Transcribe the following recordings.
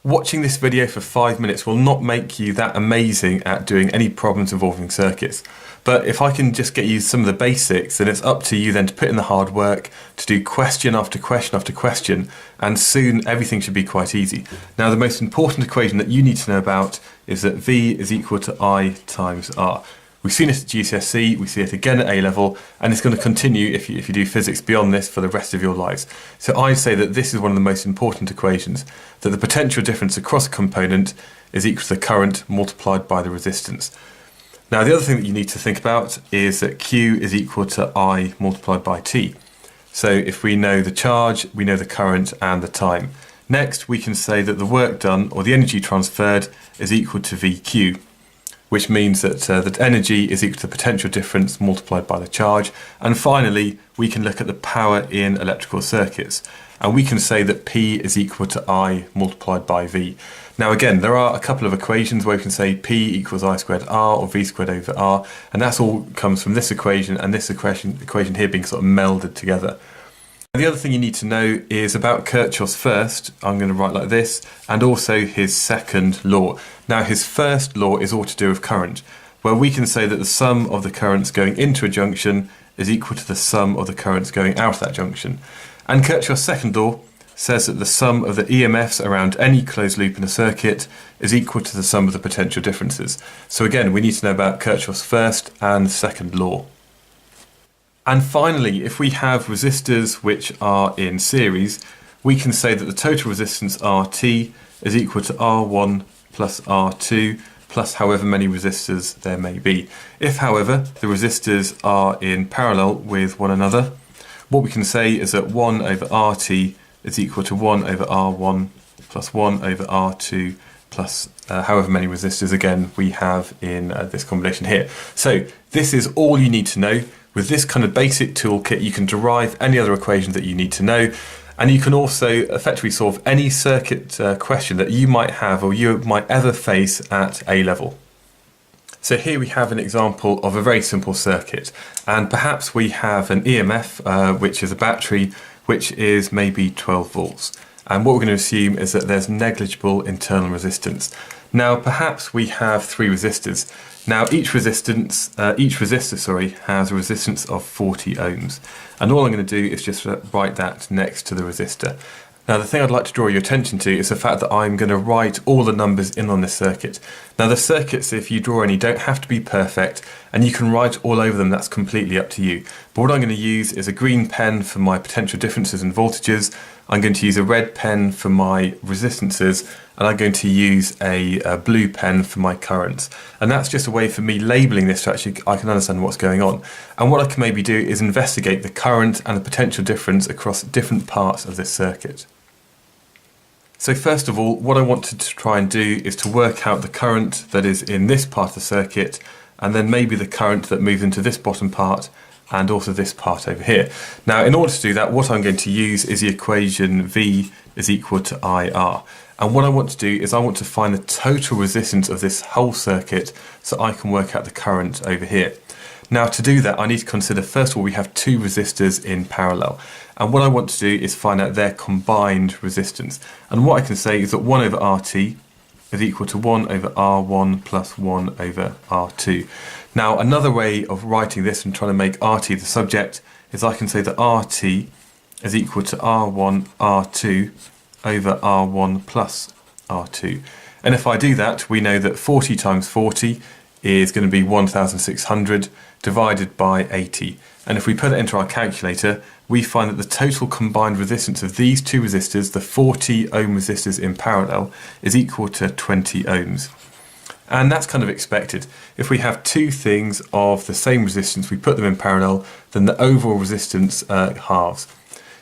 Watching this video for 5 minutes will not make you that amazing at doing any problems involving circuits. But if I can just get you some of the basics, then it's up to you then to put in the hard work, to do question after question after question, and soon everything should be quite easy. Now, the most important equation that you need to know about is that V is equal to I times R. We've seen it at GCSE, we see it again at A-level, and it's going to continue if you do physics beyond this for the rest of your lives. So I say that this is one of the most important equations, that the potential difference across a component is equal to the current multiplied by the resistance. Now, the other thing that you need to think about is that Q is equal to I multiplied by T. So if we know the charge, we know the current and the time. Next, we can say that the work done, or the energy transferred, is equal to VQ, which means that that energy is equal to the potential difference multiplied by the charge. And finally, we can look at the power in electrical circuits. And we can say that P is equal to I multiplied by V. Now again, there are a couple of equations where we can say P equals I squared R or V squared over R, and that's all comes from this equation and this equation here being sort of melded together. The other thing you need to know is about Kirchhoff's first, I'm going to write like this, and also his second law. Now his first law is all to do with current, where we can say that the sum of the currents going into a junction is equal to the sum of the currents going out of that junction. And Kirchhoff's second law says that the sum of the EMFs around any closed loop in a circuit is equal to the sum of the potential differences. So again, we need to know about Kirchhoff's first and second law. And finally, if we have resistors which are in series, we can say that the total resistance RT is equal to R1 plus R2 plus however many resistors there may be. If, however, the resistors are in parallel with one another, what we can say is that 1 over RT is equal to 1 over R1 plus 1 over R2 plus however many resistors again we have in this combination here. So this is all you need to know. With this kind of basic toolkit, you can derive any other equation that you need to know, and you can also effectively solve any circuit question that you might have or you might ever face at A-level. So here we have an example of a very simple circuit, and perhaps we have an EMF, which is a battery, which is maybe 12 volts. And what we're going to assume is that there's negligible internal resistance. Now, perhaps we have 3 resistors. Now, each resistor has a resistance of 40 ohms. And all I'm going to do is just write that next to the resistor. Now, the thing I'd like to draw your attention to is the fact that I'm going to write all the numbers in on this circuit. Now, the circuits, if you draw any, don't have to be perfect, and you can write all over them, that's completely up to you. But what I'm going to use is a green pen for my potential differences in voltages, I'm going to use a red pen for my resistances, and I'm going to use a blue pen for my currents. And that's just a way for me labelling this so actually I can understand what's going on. And what I can maybe do is investigate the current and the potential difference across different parts of this circuit. So first of all, what I wanted to try and do is to work out the current that is in this part of the circuit, and then maybe the current that moves into this bottom part, and also this part over here. Now, in order to do that, what I'm going to use is the equation V is equal to IR. And what I want to do is I want to find the total resistance of this whole circuit so I can work out the current over here. Now, to do that, I need to consider, first of all, we have 2 resistors in parallel. And what I want to do is find out their combined resistance. And what I can say is that 1 over RT is equal to 1 over R1 plus 1 over R2. Now, another way of writing this and trying to make RT the subject is I can say that RT is equal to R1 R2 over R1 plus R2. And if I do that, we know that 40 times 40 is going to be 1,600 divided by 80. And if we put it into our calculator, we find that the total combined resistance of these 2 resistors, the 40 ohm resistors in parallel, is equal to 20 ohms. And that's kind of expected. If we have 2 things of the same resistance, we put them in parallel, then the overall resistance halves.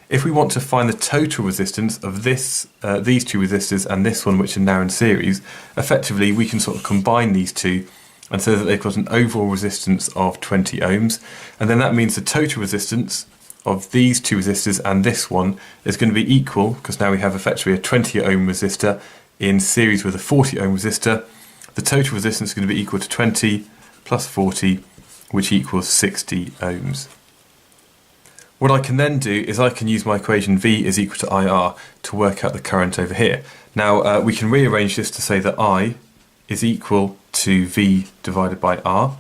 If we want to find the total resistance of these 2 resistors and this one, which are now in series, effectively we can sort of combine these 2 and say that they've got an overall resistance of 20 ohms. And then that means the total resistance of these 2 resistors and this one is going to be equal, because now we have effectively a 20 ohm resistor in series with a 40 ohm resistor. The total resistance is going to be equal to 20 plus 40, which equals 60 ohms. What I can then do is I can use my equation V is equal to IR to work out the current over here. Now we can rearrange this to say that I is equal to V divided by R.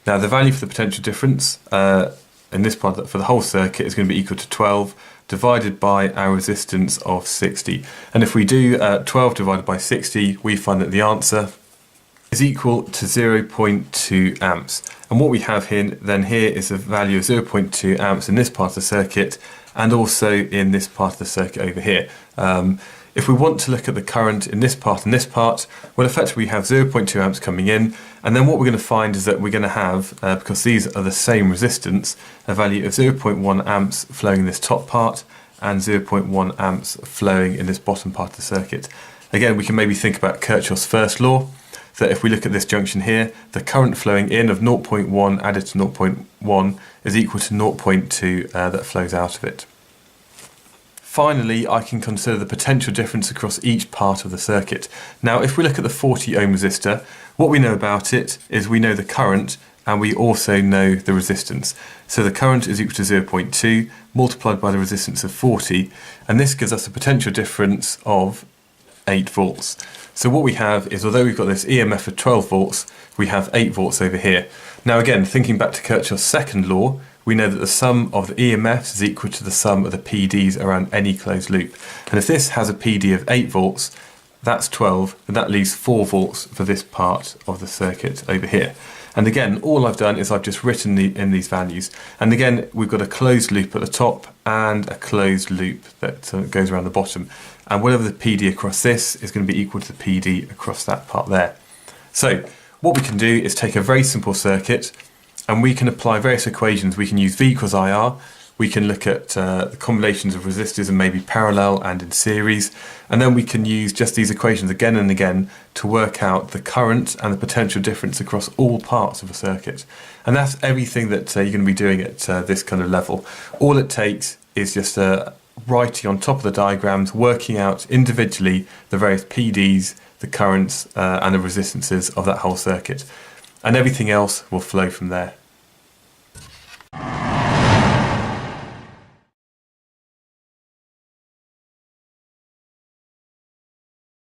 Now the value for the potential difference in this part for the whole circuit is going to be equal to 12 divided by our resistance of 60. And if we do 12 divided by 60, we find that the answer is equal to 0.2 amps. And what we have here is a value of 0.2 amps in this part of the circuit and also in this part of the circuit over here. If we want to look at the current in this part and this part, well, effectively we have 0.2 amps coming in, and then what we're going to find is that we're going to have, because these are the same resistance, a value of 0.1 amps flowing in this top part and 0.1 amps flowing in this bottom part of the circuit. Again, we can maybe think about Kirchhoff's first law, that if we look at this junction here, the current flowing in of 0.1 added to 0.1 is equal to 0.2 that flows out of it. Finally, I can consider the potential difference across each part of the circuit. Now, if we look at the 40 ohm resistor, what we know about it is we know the current and we also know the resistance. So the current is equal to 0.2 multiplied by the resistance of 40, and this gives us a potential difference of 8 volts. So what we have is, although we've got this EMF of 12 volts, we have 8 volts over here. Now again, thinking back to Kirchhoff's second law, we know that the sum of the EMFs is equal to the sum of the PDs around any closed loop. And if this has a PD of 8 volts, that's 12, and that leaves 4 volts for this part of the circuit over here. And again, all I've done is I've just written in these values. And again, we've got a closed loop at the top and a closed loop that goes around the bottom. And whatever the PD across this is going to be equal to the PD across that part there. So what we can do is take a very simple circuit and we can apply various equations. We can use V equals IR. We can look at the combinations of resistors and maybe parallel and in series. And then we can use just these equations again and again to work out the current and the potential difference across all parts of a circuit. And that's everything that you're going to be doing at this kind of level. All it takes is just writing on top of the diagrams, working out individually the various PDs, the currents and the resistances of that whole circuit. And everything else will flow from there.